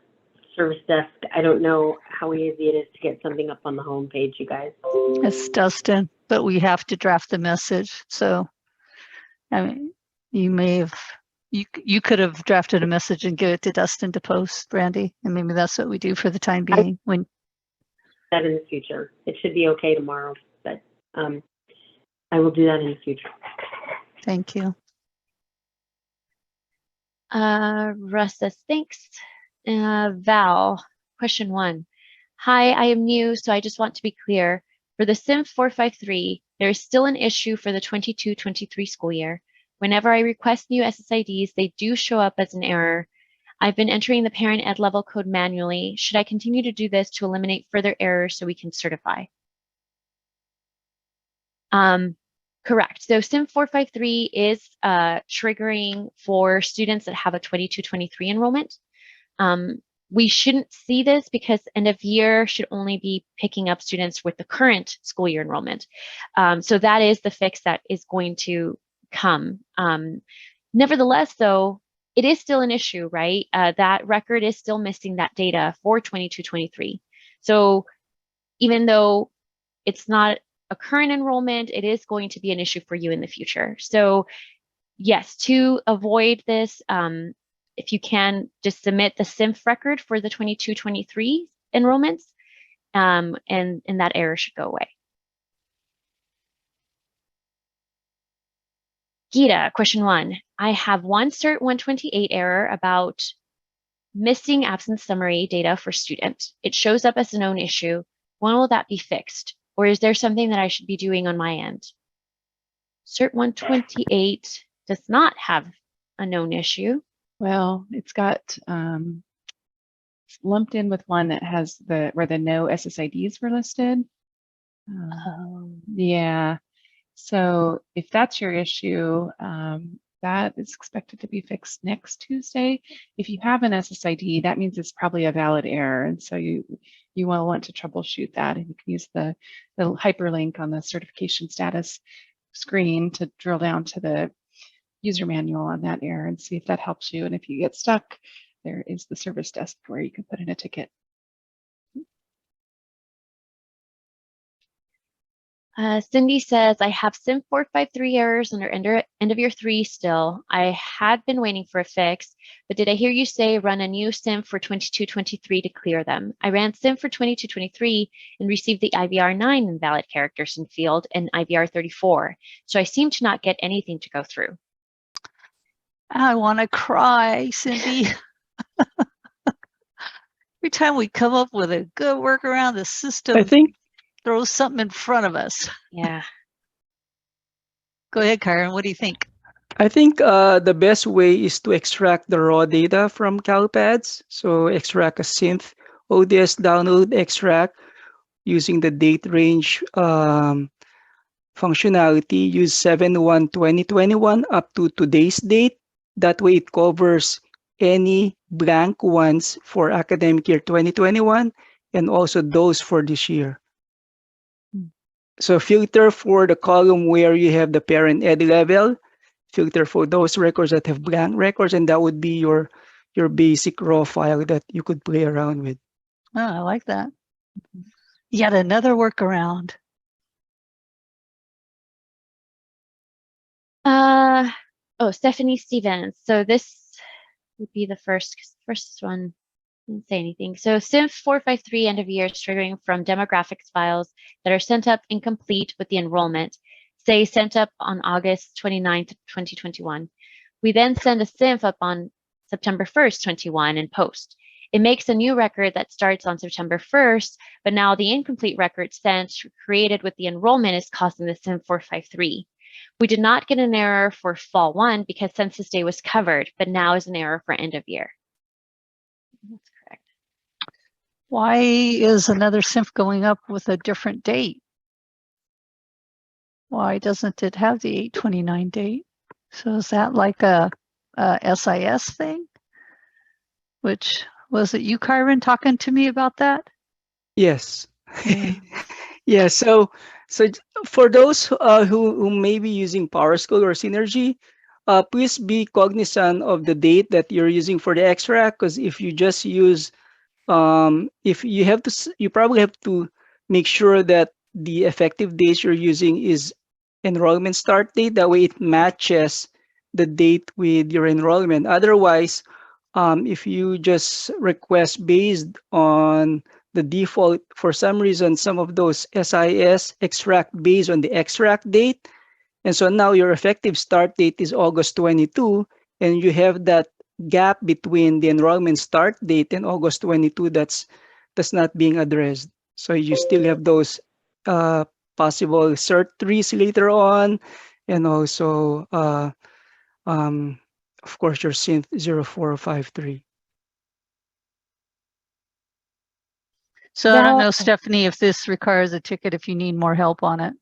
service desk. I don't know how easy it is to get something up on the home page, you guys. It's Dustin, but we have to draft the message. So, I mean, you may have, you could have drafted a message and give it to Dustin to post, Brandy, and maybe that's what we do for the time being. When that in the future, it should be okay tomorrow, but I will do that in the future. Thank you. Russ says, thanks. Val, question 1. Hi, I am new, so I just want to be clear. For the SIM 453, there is still an issue for the 22-23 school year. Whenever I request new SSIDs, they do show up as an error. I've been entering the parent ed level code manually. Should I continue to do this to eliminate further errors so we can certify? Correct. So SIM 453 is triggering for students that have a 22-23 enrollment. We shouldn't see this because end of year should only be picking up students with the current school year enrollment. So that is the fix that is going to come. Nevertheless, though, it is still an issue, right? That record is still missing that data for 22-23. So even though it's not a current enrollment, it is going to be an issue for you in the future. So yes, to avoid this, if you can just submit the SIMF record for the 22-23 enrollments, and that error should go away. Gita, question 1. I have one CERT 128 error about missing absence summary data for student. It shows up as a known issue. When will that be fixed? Or is there something that I should be doing on my end? CERT 128 does not have a known issue. Well, it's got it's lumped in with one that has where the no SSIDs were listed. Yeah. So if that's your issue, that is expected to be fixed next Tuesday. If you have an SSID, that means it's probably a valid error. And so you will want to troubleshoot that. And you can use the hyperlink on the certification status screen to drill down to the user manual on that error and see if that helps you. And if you get stuck, there is the service desk where you can put in a ticket. Cindy says, I have SIM 453 errors under end of year 3 still. I had been waiting for a fix, but did I hear you say run a new SIM for 22-23 to clear them? I ran SIM for 22-23 and received the IVR 9 invalid characters in field and IVR 34. So I seem to not get anything to go through. I want to cry, Cindy. Every time we come up with a good workaround, the system I think throws something in front of us. Yeah. Go ahead, Kyron. What do you think? the best way is to extract the raw data from CalPADS. So extract a synth ODS download extract using the date range functionality. Use 7/1/2021 up to today's date. That way it covers any blank ones for academic year 2021 and also those for this year. So filter for the column where you have the parent ed level, filter for those records that have blank records, and that would be your basic raw file that you could play around with. Oh, I like that. Yet another workaround. Oh, Stephanie Stevens. So this would be the first, 'cause the first one didn't say anything. So SINF 453 end of year is triggering from demographics files that are sent up incomplete with the enrollment, say sent up on August 29th, 2021. We then send a SINF up on September 1st, 21 and post. It makes a new record that starts on September 1st, but now the incomplete record sent created with the enrollment is causing the SINF 453. We did not get an error for fall 1 because census day was covered, but now is an error for end of year. That's correct. Why is another SINF going up with a different date? Why doesn't it have the 8/29 date? So is that like a SIS thing? Which, was it you, Kyron, talking to me about that? Yes. Yeah. Yeah. So for those who may be using PowerSchool or Synergy, please be cognizant of the date that you're using for the extract, because if you just use if you have to, you probably have to make sure that the effective dates you're using is enrollment start date. That way it matches the date with your enrollment. Otherwise, if you just request based on the default, for some reason, some of those SIS extract based on the extract date. And so now your effective start date is August 22, and you have that gap between the enrollment start date and August 22 that's not being addressed. So you still have those possible cert trees later on, and also of course your synth 0453. So I don't Val- know, Stephanie, if this requires a ticket if you need more help on it.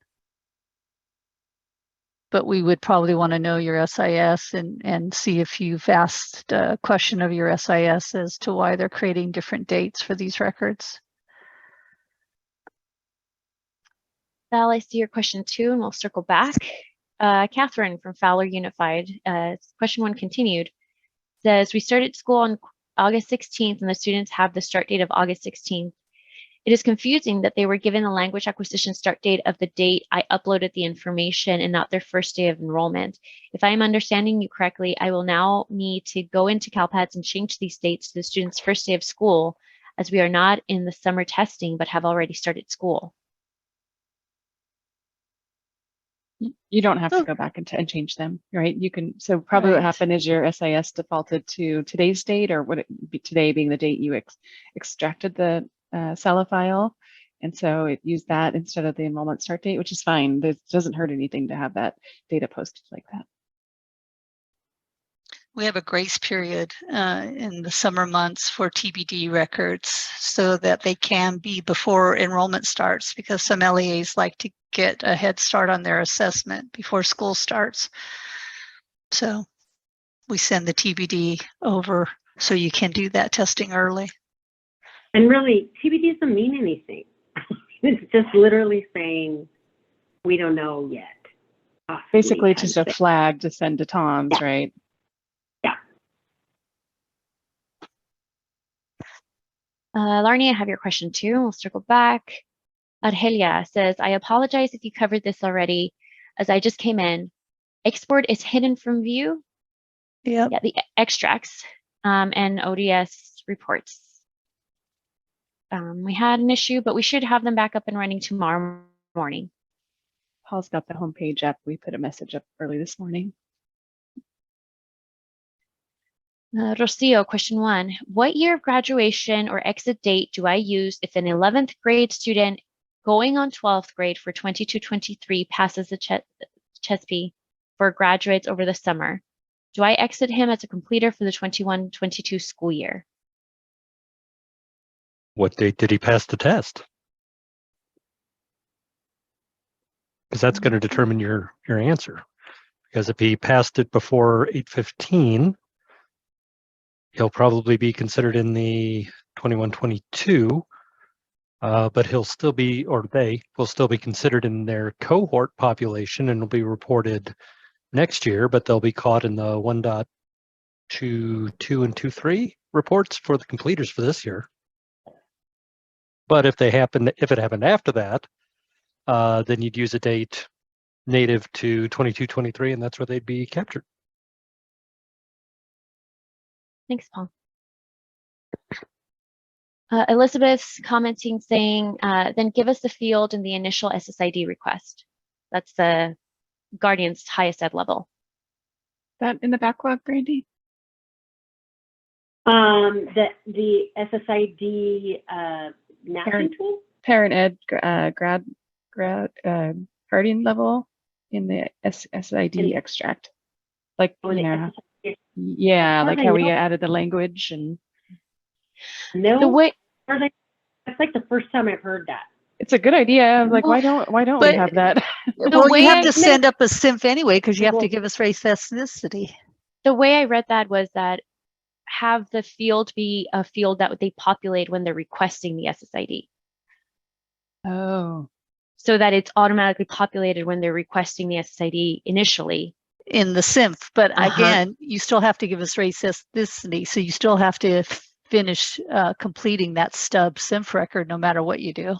But we would probably want to know your SIS and see if you've asked a question of your SIS as to why they're creating different dates for these records. Val, I see your question too, and we'll circle back. Catherine from Fowler Unified, question 1 continued, says, we started school on August 16th and the students have the start date of August 16th. It is confusing that they were given the language acquisition start date of the date I uploaded the information and not their first day of enrollment. If I am understanding you correctly, I will now need to go into CALPADS and change these dates to the student's first day of school, as we are not in the summer testing but have already started school. You don't have to Oh. go back and change them, right? You can, so probably what Right. happened is your SIS defaulted to today's date, or would it be today being the date you extracted the SELA file. And so it used that instead of the enrollment start date, which is fine. It doesn't hurt anything to have that data posted like that. We have a grace period in the summer months for TBD records so that they can be before enrollment starts, because some LEAs like to get a head start on their assessment before school starts. So we send the TBD over so you can do that testing early. And really, TBD doesn't mean anything. It's just literally saying, we don't know yet. Possibly, Basically, it's kind just of a thing. flag to send to Tom's, Yeah. right? Larnie, I have your question too. We'll circle back. Argelia says, I apologize if you covered this already, as I just came in. Export is hidden from view. Yep. Yeah, the extracts and ODS reports. We had an issue, but we should have them back up and running tomorrow morning. Paul's got the homepage up. We put a message up early this morning. Rocio, question 1. What year of graduation or exit date do I use if an 11th grade student going on 12th grade for 22-23 passes the CHESP for graduates over the summer? Do I exit him as a completer for the 21-22 school year? What date did he pass the test? Because that's going to determine your answer. Because if he passed it before 8/15, he'll probably be considered in the 21-22, but he'll still be, or they will still be considered in their cohort population and will be reported next year, but they'll be caught in the 1.22 and 2.3 reports for the completers for this year. But if it happened after that, then you'd use a date native to 22-23, and that's where they'd be captured. Thanks, Paul. Elizabeth's commenting saying, then give us the field and the initial SSID request. That's the Guardian's highest ed level. That in the backlog, Brandy? The SSID mapping tool? Parent ed guardian level in the SSID extract. Like, Oh, you the know, SSID. yeah, How like do I how we know? added the language and No, The way that's like the first time I've heard that. it's a good idea. Like, Well, why don't we but- have that? Well, way you have I- to send up a SIMF anyway because you have to Well- give us race ethnicity. the way I read that was that have the field be a field that they populate when they're requesting the SSID. Oh, So that it's automatically populated when they're requesting the SSID initially. In the SIMF, but Uh-huh. again, you still have to give us race ethnicity, so you still have to finish completing that stub SIMF record no matter what you do.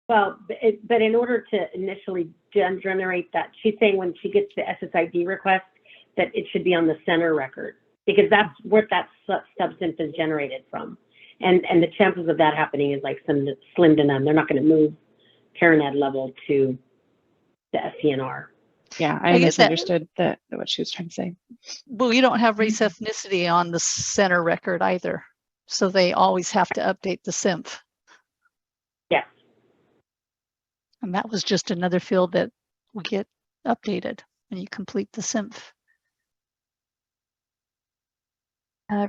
Well, but in order to initially generate that, she's saying when she gets the SSID request, that it should be on the center record, because that's where that stub-SIMF is generated from. And the chances of that happening is like slim to none. They're not going to move parent ed level to the SCNR. yeah, I I get that. misunderstood what she was trying to say. Well, you don't have race ethnicity on the center record either, so they always have to update the SIMF. Yes. And that was just another field that will get updated when you complete the SIMF.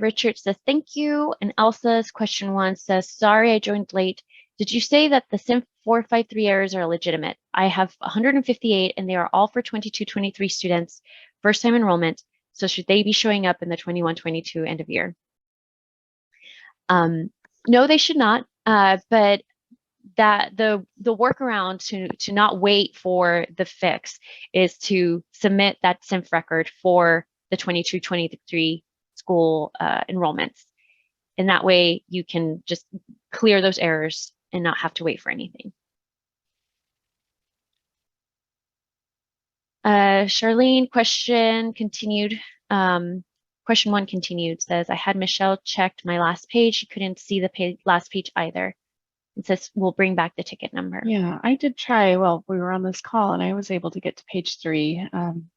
Richard says, thank you. And Elsa's question 1 says, sorry, I joined late. Did you say that the SIMF 453 errors are legitimate? I have 158 and they are all for 22-23 students, first time enrollment. So should they be showing up in the 21-22 end of year? No, they should not. But that the workaround to not wait for the fix is to submit that SIMF record for the 22-23 school enrollments. And that way you can just clear those errors and not have to wait for anything. Charlene, question continued. Question 1 continued, says, I had Michelle checked my last page. She couldn't see the last page either. It says, we'll bring back the ticket number. Yeah, I did try. Well, we were on this call and I was able to get to page 3. I'm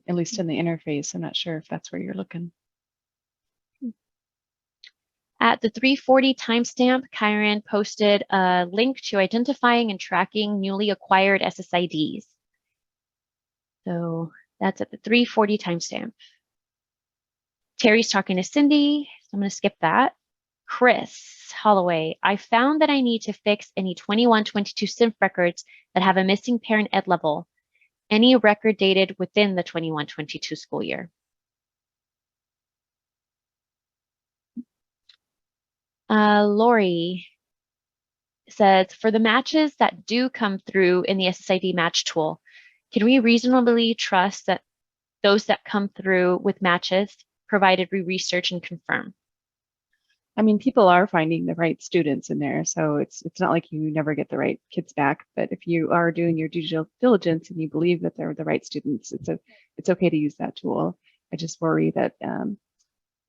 at least in the interface. I'm not sure if that's where you're looking. At the 3:40 timestamp, Kyron posted a link to identifying and tracking newly acquired SSIDs. So that's at the 3:40 timestamp. Terry's talking to Cindy, so I'm going to skip that. Chris Holloway, I found that I need to fix any 21-22 SIMF records that have a missing parent ed level. Any record dated within the 21-22 school year. Lori says, for the matches that do come through in the SSID match tool, can we reasonably trust that those that come through with matches, provided we research and confirm? I mean, people are finding the right students in there, so it's not like you never get the right kids back. But if you are doing your due diligence and you believe that they're the right students, it's okay to use that tool. I just worry that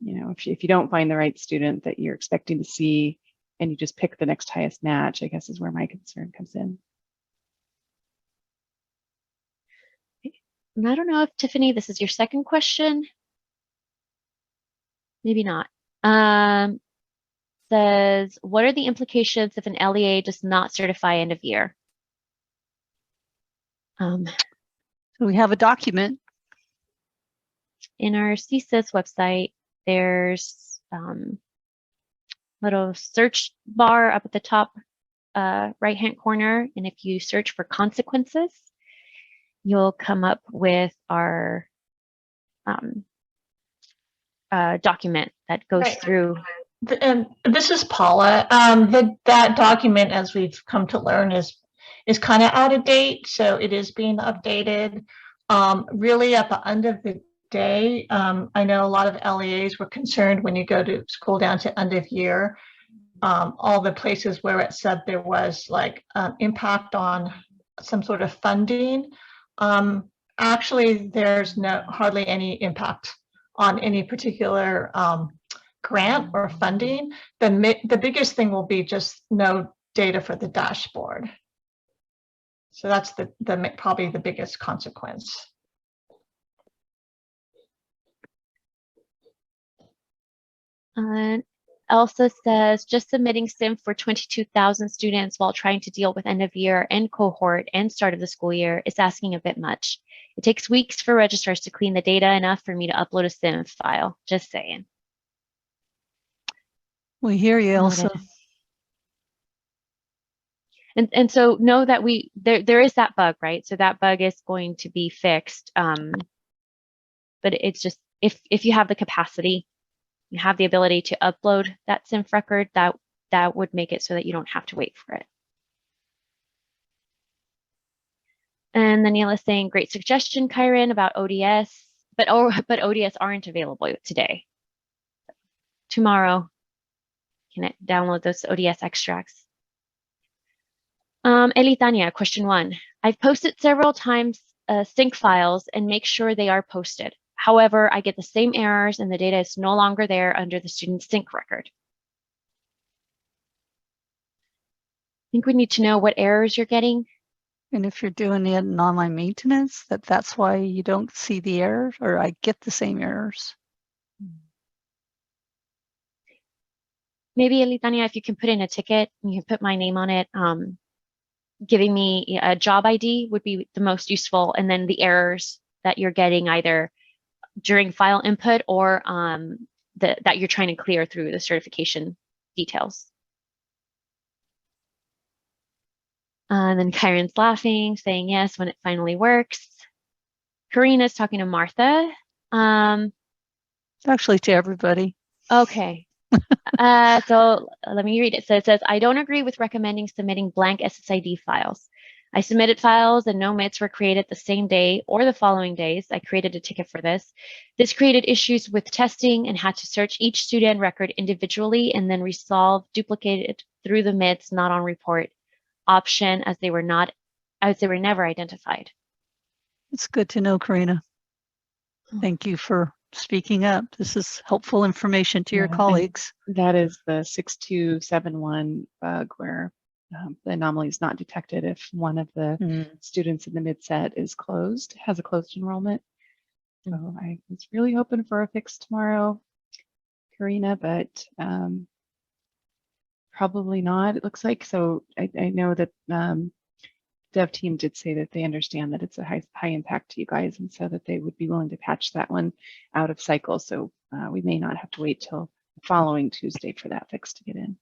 you know, if you don't find the right student that you're expecting to see, and you just pick the next highest match, I guess is where my concern comes in. And I don't know if Tiffany, this is your second question. Maybe not. Says, what are the implications if an LEA does not certify end of year? So we have a document. In our CSIS website, there's little search bar up at the top right-hand corner. And if you search for consequences, you'll come up with our document that goes Right. through. And this is Paula. That document, as we've come to learn, is kind of out of date, so it is being updated. Really, at the end of the day, I know a lot of LEAs were concerned when you go to school down to end of year. All the places where it said there was like impact on some sort of funding. Actually, there's hardly any impact on any particular grant or funding, the biggest thing will be just no data for the dashboard. So that's probably the biggest consequence. And Elsa says, just submitting SIM for 22,000 students while trying to deal with end of year and cohort and start of the school year is asking a bit much. It takes weeks for registrars to clean the data enough for me to upload a SIM file. Just saying. We hear you, Elsa. Noted. And so know that there is that bug, right? So that bug is going to be fixed. But it's just if you have the capacity, you have the ability to upload that SIMF record, that would make it so that you don't have to wait for it. And then Neil is saying, great suggestion, Kyron, about ODS, but ODS aren't available today. Tomorrow, you can download those ODS extracts. Elitania, question 1. I've posted several times sync files and make sure they are posted. However, I get the same errors and the data is no longer there under the student sync record. I think we need to know what errors you're getting. And if you're doing it in online maintenance, that's why you don't see the errors, or I get the same errors. Maybe, Elitania, if you can put in a ticket, you can put my name on it. Giving me a job ID would be the most useful, and then the errors that you're getting either during file input or that you're trying to clear through the certification details. And then Kyron's laughing, saying yes when it finally works. Karina's talking to Martha. Actually, to everybody. Okay. So let me read it. So it says, I don't agree with recommending submitting blank SSID files. I submitted files and no MITs were created the same day or the following days. I created a ticket for this. This created issues with testing and had to search each student record individually and then resolve duplicated through the MITs not on report option as they were never identified. It's good to know, Karina. Thank you for speaking up. This is helpful information to your colleagues. That is the 6271 bug where the anomaly is not detected if one of the students in the mid-set is closed, has a closed enrollment. So I was really hoping for a fix tomorrow, Karina, but probably not, it looks like. So I know that dev team did say that they understand that it's a high impact to you guys, and so that they would be willing to patch that one out of cycle. So we may not have to wait till the following Tuesday for that fix to get in.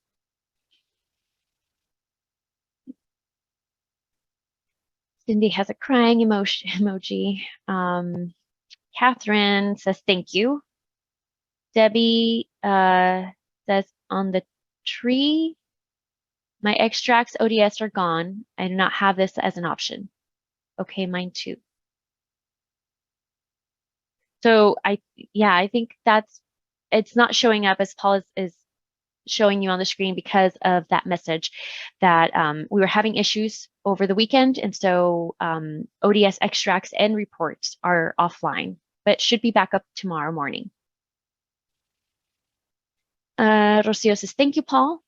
Cindy has a crying emoji. Catherine says thank you. Debbie says on the tree, my extracts ODS are gone. I do not have this as an option. Okay, mine too. So I think it's not showing up as Paul is showing you on the screen because of that message that we were having issues over the weekend. And so ODS extracts and reports are offline, but should be back up tomorrow morning. Rocio says, thank you, Paul.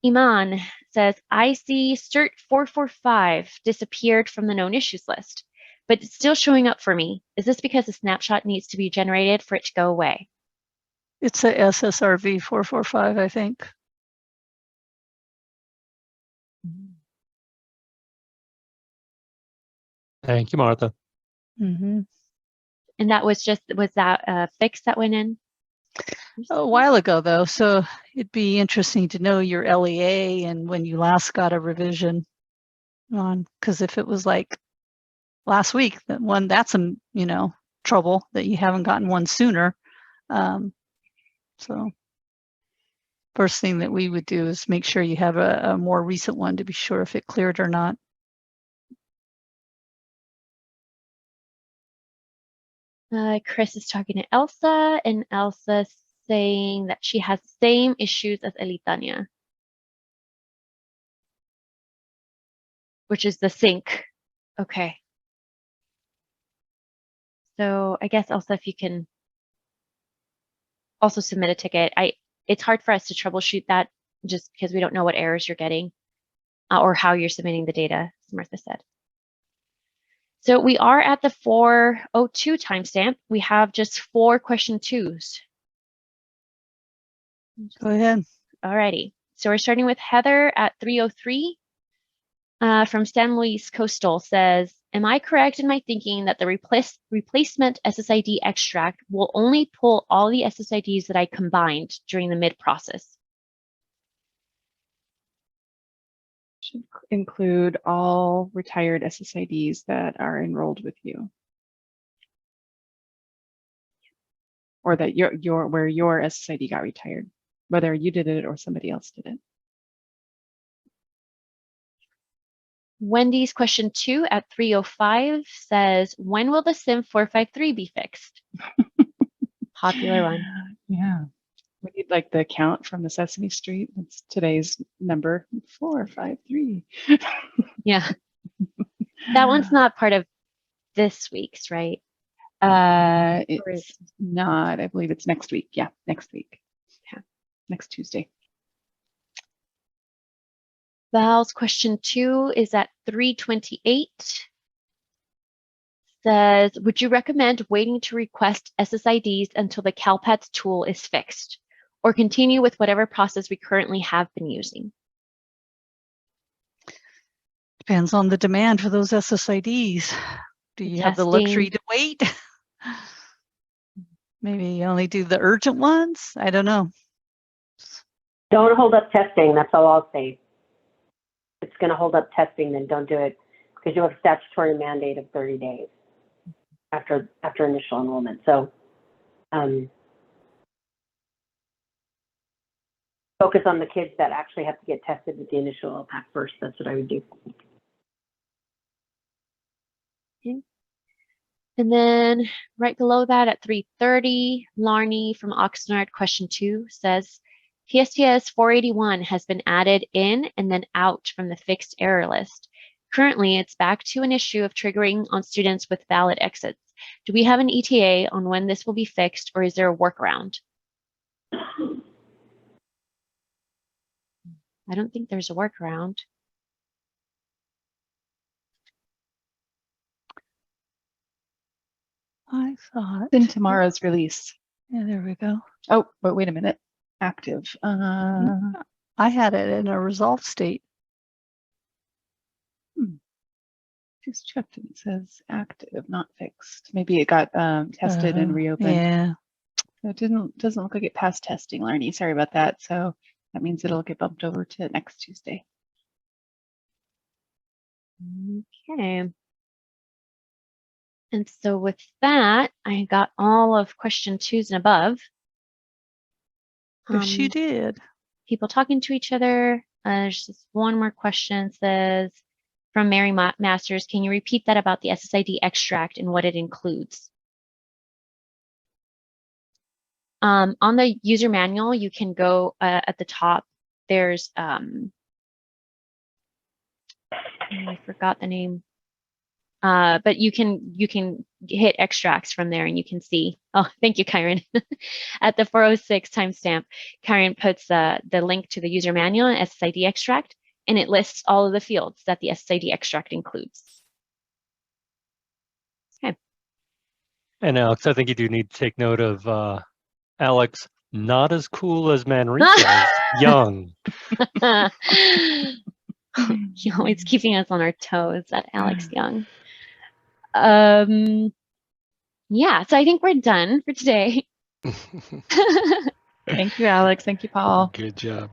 Iman says, I see CERT 445 disappeared from the known issues list, but it's still showing up for me. Is this because a snapshot needs to be generated for it to go away? It's a SSRV 445, I think. Thank you, Martha. And that was that a fix that went in? A while ago, though, so it'd be interesting to know your LEA and when you last got a revision on, because if it was like last week, that's some trouble that you haven't gotten one sooner. So first thing that we would do is make sure you have a more recent one to be sure if it cleared or not. Chris is talking to Elsa, and Elsa saying that she has the same issues as Elitania, which is the sync. Okay. So I guess also if you can also submit a ticket. It's hard for us to troubleshoot that just because we don't know what errors you're getting or how you're submitting the data, as Martha said. So we are at the 4:02 timestamp. We have just 4 question 2s. Go ahead. Alrighty. So we're starting with Heather at 3:03 from San Luis Coastal says, am I correct in my thinking that the replacement SSID extract will only pull all the SSIDs that I combined during the mid process? Should include all retired SSIDs that are enrolled with you. Or that where your SSID got retired, whether you did it or somebody else did it. Wendy's question 2 at 3:05 says, when will the SIM 453 be fixed? Popular one. Yeah. We need like the count from the Sesame Street. It's today's number 453. Yeah. That one's not part of this week's, right? It's not. I believe it's next week. Yeah, next week. Yeah. Next Tuesday. Val's question 2 is at 3:28. Says, would you recommend waiting to request SSIDs until the CALPADS tool is fixed, or continue with whatever process we currently have been using? Depends on the demand for those SSIDs. Do you have the luxury to wait? Maybe you only do the urgent ones? I don't know. Don't hold up testing. That's all I'll say. If it's going to hold up testing, then don't do it, because you have a statutory mandate of 30 days after initial enrollment. So focus on the kids that actually have to get tested with the initial LPAC first. That's what I would do. Okay. And then right below that at 3:30, Larney from Oxnard question 2 says, PSTS 481 has been added in and then out from the fixed error list. Currently, it's back to an issue of triggering on students with valid exits. Do we have an ETA on when this will be fixed, or is there a workaround? I don't think there's a workaround. I thought. In tomorrow's release. Yeah, there we go. Oh, but wait a minute. Active. I had it in a resolved state. Just checked and it says active, not fixed. Maybe it got tested and reopened. Yeah. So it doesn't look like it passed testing, Larney. Sorry about that. So that means it'll get bumped over to next Tuesday. Okay. And so with that, I got all of question 2s and above. If she did. People talking to each other. There's just one more question. Says, from Mary Masters, can you repeat that about the SSID extract and what it includes? On the user manual, you can go at the top. There's, I forgot the name. But you can hit extracts from there and you can see. Oh, thank you, Kyron. At the 4:06 timestamp, Kyron puts the link to the user manual and SSID extract, and it lists all of the fields that the SSID extract includes. Okay. And Alex, I think you do need to take note of Alex, not as cool as Manrique, young. You're always keeping us on our toes, that Alex Young. Yeah, so I think we're done for today. Thank you, Alex. Thank you, Paul. Good job.